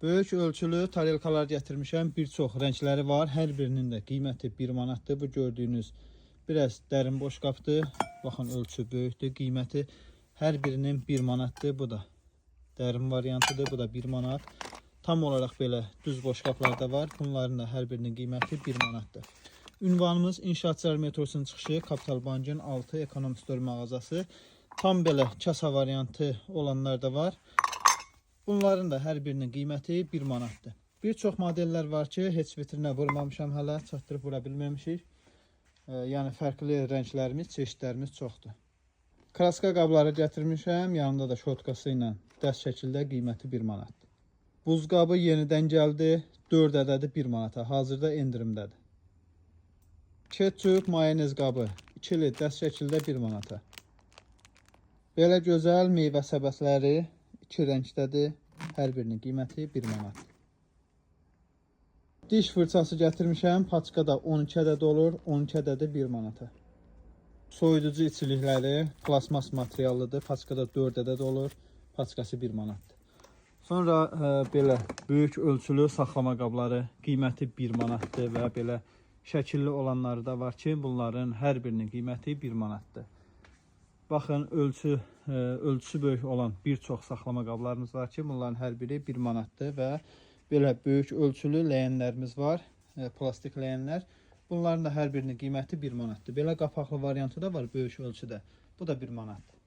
Böyük ölçülü tarelkalar gətirmişəm. Bir çox rəngləri var. Hər birinin də qiyməti 1 manatdır. Bu gördüyünüz biraz dərin boşqabdır. Baxın, ölçü böyükdür. Qiyməti hər birinin 1 manatdır. Bu da dərin variantıdır. Bu da 1 manat. Tam olaraq belə düz boşqablarda var. Bunların da hər birinin qiyməti 1 manatdır. Ünvanımız İnşaatçılar metrosunun çıxışı, Kapital Bankın 6 Ekonom Store mağazası. Tam belə kasa variantı olanlar da var. Bunların da hər birinin qiyməti 1 manatdır. Bir çox modellər var ki, heç vitrinə vurmamışam hələ, çatdırıb vura bilməmişik. Yəni fərqli rənglərimiz, çeşidlərimiz çoxdur. Kraska qabları gətirmişəm, yanında da şotkası ilə dəst şəkildə qiyməti 1 manatdır. Buz qabı yenidən gəldi, 4 ədədi 1 manata, hazırda endirimdədir. Ketçup, mayonez qabı ikili dəst şəkildə 1 manata. Belə gözəl meyvə səbətləri 2 rəngdədir. Hər birinin qiyməti 1 manat. Diş fırçası gətirmişəm. Paçkada 12 ədəd olur. 12 ədədi 1 manata. Soyuducu içilikləri plasmas materiallıdır. Paçkada 4 ədəd olur. Paçkası 1 manatdır. Sonra belə böyük ölçülü saxlama qabları qiyməti 1 manatdır və belə şəkilli olanları da var ki, bunların hər birinin qiyməti 1 manatdır. Baxın, ölçüsü böyük olan bir çox saxlama qablarımız var ki, bunların hər biri 1 manatdır və belə böyük ölçülü ləyənlərimiz var, plastik ləyənlər. Bunların da hər birinin qiyməti 1 manatdır. Belə qapaqlı variantı da var böyük ölçüdə. Bu da 1 manatdır.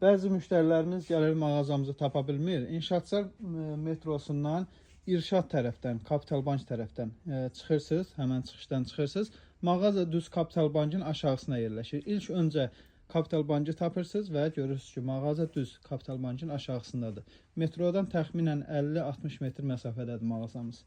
Bəzi müştərilərimiz gəlir mağazamızı tapa bilmir. İnşaatçılar metrosundan İrşad tərəfdən, Kapital Bank tərəfdən çıxırsınız, həmən çıxışdan çıxırsınız. Mağaza düz Kapital Bankın aşağısına yerləşir. İlk öncə Kapital Bankı tapırsınız və görürsünüz ki, mağaza düz Kapital Bankın aşağısındadır. Metrodan təxminən 50-60 metr məsafədədir mağazamız.